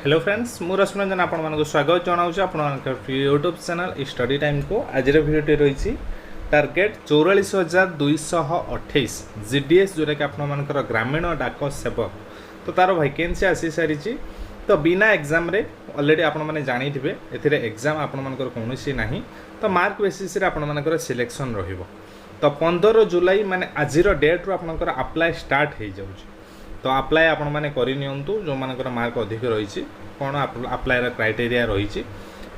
Hello friends मु रश्मिरंजन आपको स्वागत जनाऊँ आप यूट्यूब चैनल स्टडी टाइम को आज भिडियो रही टार्गेट 44,228 जीडीएस जोटा कि आपर ग्रामीण डाक सेवक तो तार वैकेंसी आसी सारी तो बिना एग्जाम रे ऑलरेडी आपण मैंने जानी थे एग्जाम आपर कौन ना तो मार्क बेसीस आपर सिलेक्शन रहिबो तो 15 जुलाई माने आज डेट रू आपर अप्लाई स्टार्ट हो जाऊँ तो अप्लाई आपण मैंने करनियंतु जो मानकर मार्क अधिक रही कौन अप्लाई क्राइटेरिया रही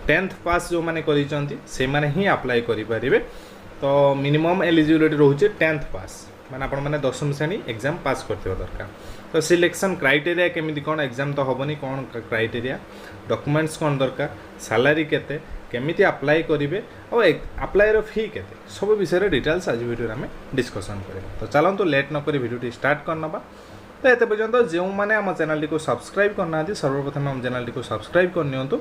10th पास जो मैंने से माने ही अप्लाई करें तो मिनिमम एलिजिबिलिटी रोचे 10th पास माने आपण मैंने 10वीं श्रेणी एग्जाम पास करथिबा दरकार तो सिलेक्शन क्राइटेरिया केमिति कौन एग्जाम तो हेनी कौन क्राइटेरिया डॉक्यूमेंट्स कौन दरकार सैलरी केते केमिति अप्लाई करेंगे और अप्लाई फी केते सब विषय डिटेल्स आज वीडियो आम डिस्कसन करेंगे तो चलतु लेट नक वीडियो स्टार्ट करनबा तो ये पर्यटन जो मैंने आम चैनल को सब्सक्राइब करना सर्वप्रथम आम चैनल को सब्सक्राइब करनी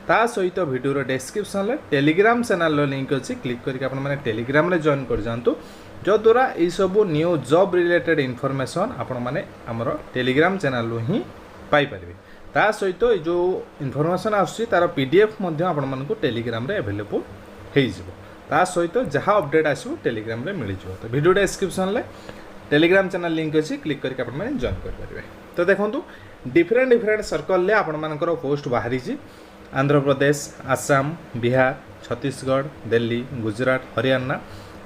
ता सहित वीडियो डिस्क्रिप्शन में टेलीग्राम चैनल लिंक अच्छी क्लिक करके टेलीग्राम रे जॉइन कर जातु जो द्वारा ये सब न्यू जॉब रिलेटेड इनफॉरमेशन आपण मैंने आमर टेलीग्राम चैनल ही पाइपर ता सहित जो इनफॉरमेशन आसार पीडीएफ आपको टेलीग्राम रे अवेलेबल हो सहित जहाँ अपडेट आसो टेलीग्राम रे मिल जाए तो वीडियो डिस्क्रिप्शन में टेलीग्राम चैनल लिंक अच्छी क्लिक करके आप जॉइन करेंगे तो देखो डिफरेंट सर्कल ले आपंकर पोस्ट बाहरी आंध्र प्रदेश आसाम बिहार छत्तीसगढ़ दिल्ली गुजरात हरियाणा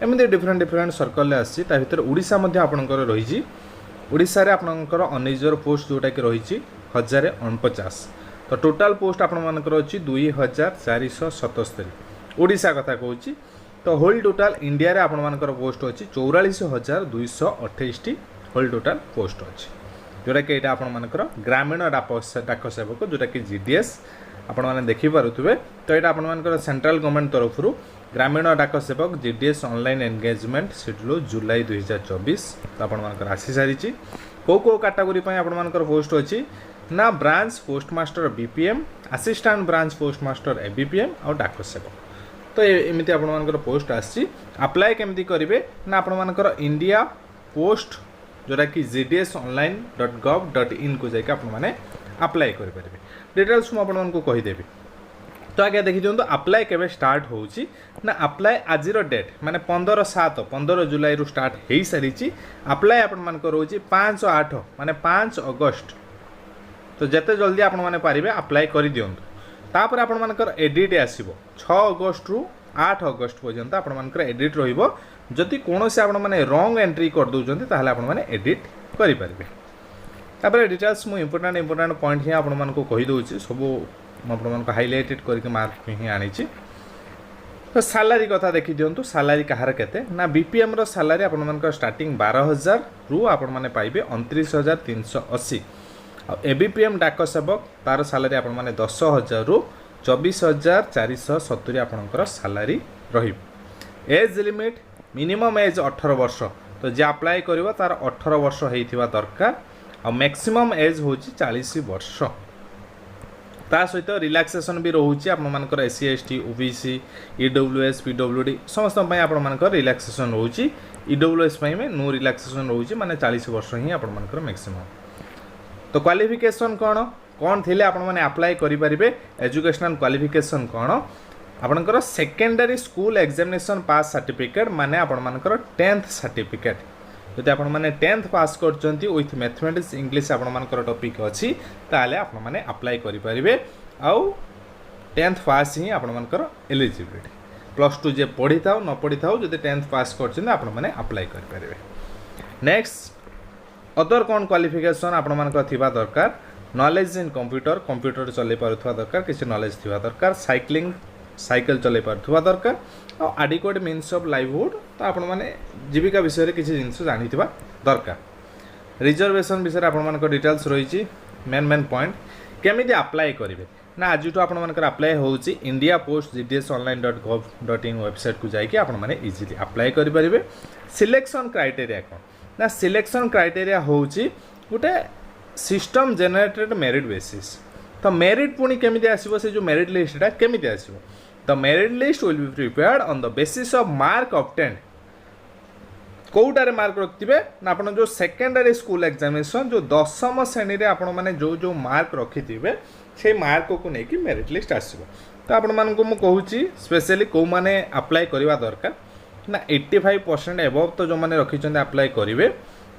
एमती डिफरेंट सर्कल आसी ओडिशा आपंकर रही ओडिशा रे आपंकर अनरिजर्व पोस्ट जोटा कि रही 1049 तो टोटाल पोस्ट आपंकर अच्छी 2477 ओडिशा कथा कहूँ तो होल टोटाल इंडिया रे आपंकर पोस्ट अच्छी 44,228 होल टोटाल पोस्ट अच्छी जोटा कि यहाँ आपर ग्रामीण डाक सेवक जोटा कि जीडीएस आपण मैंने देखिपे तो यहाँ आपर सेंट्रल गवर्नमेंट तरफ ग्रामीण डाक सेवक जीडीएस ऑनलाइन एंगेजमेंट शेड्यूल जुलाई 2024 तो आपर आसी सारी कौ कैटेगोरी आपर पोस्ट अच्छी ना branch postmaster BPM assistant branch postmaster ABPM और डाक सेवक तो एमती आपर पोस्ट आसी अप्लाई केमती करेंगे ना आपर इंडिया पोस्ट जोटा कि gds.online.gov.in को जाके आपने अप्लाई करेंगे डिटेल्स मुझे कहीदेवी तो आगे देखी दिखाँ अप्लाई केवे स्टार्ट होची ना अप्लाई आज डेट माने 15 जुलाई रु स्टार्ट हो सारी अप्लाई आपण रोचे 5/8 माने 5 अगस्त तो जिते जल्दी आपण मैंने पारे अप्लाई कर दिंतु तापर आपर एडिट आसो 6 अगस्त रु 8 अगस्त पर्यंत आपर एडिट रही कौन से आपने रंग एंट्री कर दौरान ताहले आपने एडिट करेंगे तापर डिटेल्स मुझे इंपोर्टाट पॉइंट ही आपको कहीदे सब आपको हाइलाइटेड करके मार्क ही आनी तो सैलरी कथा देखी दिंतु सैलरी कहार केते ना बीपीएम रो सैलरी आपन स्टार्टिंग 12,000 रु आपण माने पाइबे 29,380 और एबीपीएम डाक सेवक तार सैलरी आपण माने 10,000 रु 24,470 आपणकर सैलरी रही एज लिमिट मिनिमम एज 18 वर्ष तो जे अप्लाई करिवो तार 18 वर्ष होइथिबा दरकार और मैक्सिमम एज होची 40 वर्ष ता सहित रिलैक्सेशन भी रोचे आपर SC ST OBC EWS PWD समस्त आपर रिलैक्सेशन रोचे ईडब्ल्यूएस में नो रिलैक्सेशन रोचे माने 40 वर्ष ही आपर मैक्सिमम तो क्वालिफिकेशन कौन कौन थे आपने अप्लाई करेंगे एजुकेशनल क्वालिफिकेशन कौन आपंकर secondary school examination pass certificate माने आपंकर 10th सर्टिफिकेट जदि आप 10th पास करछंती विथ मैथमेटिक्स इंग्लिश आपंकर टॉपिक अच्छी ताले आप मैंने अप्लाई करेंगे आउ 10th पास ही आपंकर एलिजिबिलिटी +2 जे पढ़ी था न पढ़ी था जब 10th पास करछंती आप मैंने अप्लाई करेंगे नेक्स्ट अदर कौन क्वालिफिकेशन आपंकर थिबा दरकार नॉलेज इन कंप्यूटर चलै पारुथवा दरकार किसी नॉलेज थिबा दरकार साइकिल चलै पारुथवा दरकार और एडिक्वेट मीन्स ऑफ लाइवलीहुड तो आपण माने जीविका विषय किसी जिनस जानी दरकार रिजर्वेशन विषय आपको डिटेल्स रही मेन पॉइंट केमिति अप्लाई करेंगे ना आज आपर अप्लाई होची इंडिया पोस्ट gds.online.gov.in वेबसाइट को जाकि आपने इजिली अप्लाई करेंगे सिलेक्शन क्राइटेरिया कौन ना सिलेक्शन क्राइटेरिया होची गोटे सिस्टम जनरेटेड मेरिट बेसिस तो मेरिट पुणी केमिति आसीबो से जो मेरिट लिस्टा केमिति आसीबो The merit list will be prepared on the basis of mark obtained कौटारे मार्क रखिथे ना आपण जो सेकेंडरी स्कूल एग्जामिनेशन जो 10वीं श्रेणी रे आपण माने जो जो मार्क रखिथिबे से मार्क को लेकिन मेरिट लिस्ट आसीबो। तो आपण मानको मु कहूची स्पेशली को माने अप्लाई करबा दरकार ना 85% एबव तो जो माने रखिचंते अप्लाई करिवे।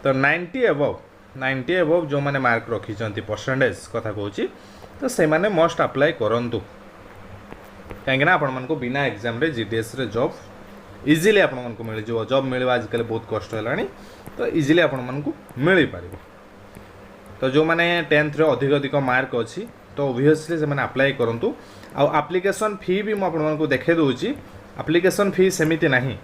तो 90 एबव जो माने मार्क रखिचंती परसेंटेज कथा कहूची तो से माने मस्ट अप्लाई करंतु कहीं आपण मानको बिना एग्जाम रे जीडीएस रे जॉब इजिली आपण मानको मिल जो जॉब मिलवा आजकल बहुत कष्ट हेलानी तो इजिली आपण मानको मिल पारिबो। तो जो माने 10th रे अधिक अधिक मार्क अछि तो ऑब्वियसली से माने अप्लाई करंतु। आ एप्लिकेशन फी भी आपण मानको देखे दोची एप्लिकेशन फी सेमिति नाही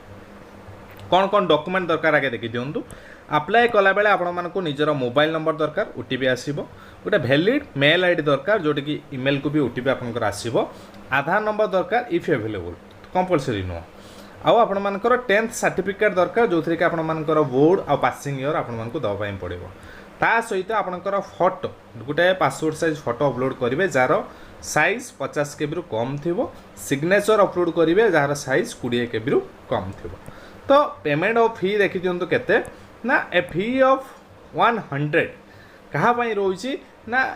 कौन कौन डॉक्यूमेंट दरकार आगे देखि दियंतु। अप्लाई कला बेले आपण मानको निजर मोबाइल नंबर दरकार ओटीपी आसीबो गोटे वैलिड मेल आईडी दरकार जोटी कि ईमेल को भी ओटीपी आपनकर आसीबो आधार नंबर दरकार इफ अवेलेबल कंपलसरी नो आउ आपण मानकर 10th सर्टिफिकेट दरकार जो थी कि आपण मानकर बोर्ड आ पासिंग ईयर आपण मानको दवा पई पड़िबो। ता सहित आपणकर फोटो गोटे पासपोर्ट साइज फोटो अपलोड करेंगे जार साइज 50 KB रु कम थिबो सिग्नेचर अपलोड करेंगे जार साइज 20 KB रु कम थिबो। तो पेमेंट ऑफ फी देखि दियंतु केते ना ए फी ऑफ 100 कहा पई रोची ना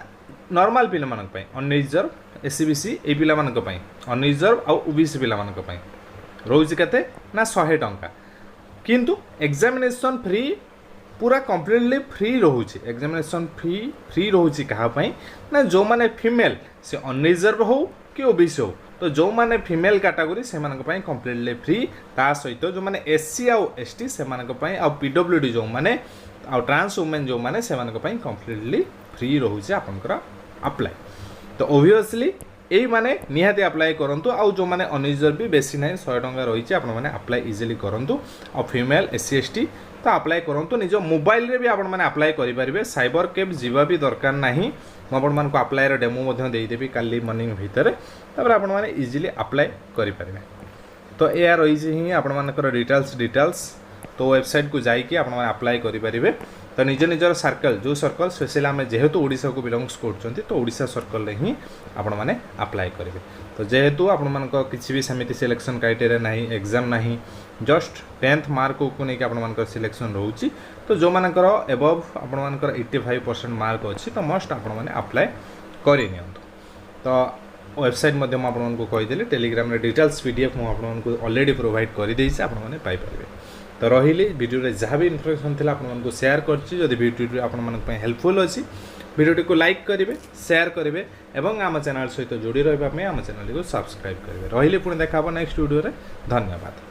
नॉर्मल पिला मानक पई अनरिजर्व एससीबीसी ए पिला मानक पई अनरिजर्व आ ओबीसी पिला मानक पई रोची केते ना 100 टंका किंतु एग्जामिनेशन फ्री पूरा कंप्लीटली फ्री रोची एग्जामिनेशन फी फ्री रोची कहा पई ना जो माने फीमेल से अनरिजर्व हो कि ओबीसी हो तो जो माने फीमेल कैटेगरी से मानक पई कंप्लीटली फ्री ता सहित जो माने एससी आ एसटी से मानक पई आ पीडब्ल्यूडी जो माने आ ट्रांस वुमेन जो माने से मानक पई कंप्लीटली फ्री रोची आपनकर अप्लाई। तो ऑब्वियसली एई माने निहाती अप्लाई करंतु आ जो माने अनरिजर्व भी बेसी नाही 100 टंका रहिछि आपण माने अप्लाई इजीली करंतु आ फीमेल एससी एसटी तो अप्लाई करंतु निज मोबाइल रे भी आपण माने अप्लाई करि परिबे साइबर कैफ जीवा भी दरकार नाही म आपण मान को अप्लाई रे डेमो मध्ये देई देबी काली मॉर्निंग भीतर तबरे आपण माने इजीली अप्लाई करि परिबे। तो ए आर रहिछि ही आपण मानकर डिटेल्स तो वेबसाइट को जाई कि आपण माने अप्लाई करि परिबे। तो निज निजर सर्कल जो सर्कल स्पेशली आम जेहेतु ओडिशा को बिलोंग्स करछंती तो ओडिशा सर्कल रे ही आपण माने अप्लाई करिवे। तो जेहेतु आपण मानक किछि भी समिति सिलेक्शन क्राइटेरिया नाही एग्जाम नाही जस्ट 10th मार्क को नहीं आपण मानकर सिलेक्शन रहउची। तो जो मानकर एबव आपण मानकर 85% मार्क अछि तो मस्ट आपण माने अप्लाई करि नियंतु। तो वेबसाइट मध्यम आपण मानक कहि देली टेलीग्राम रे डिटेल्स पीडीएफ मु आपण मानक ऑलरेडी प्रोवाइड करि देइछि आपण माने पाई परिबे। तो रही वीडियो रे जहाँ भी इनफॉरमेशन थिला आपण मानक शेयर करछि जदि वीडियो आपण मानक पई हेल्पफुल अछि वीडियो को लाइक करेंगे शेयर करेंगे एवं आम चैनल सहित जोड़ी रहा आम चैनल को सब्सक्राइब करेंगे। रही पुणी देखा नेक्स्ट वीडियो रे धन्यवाद।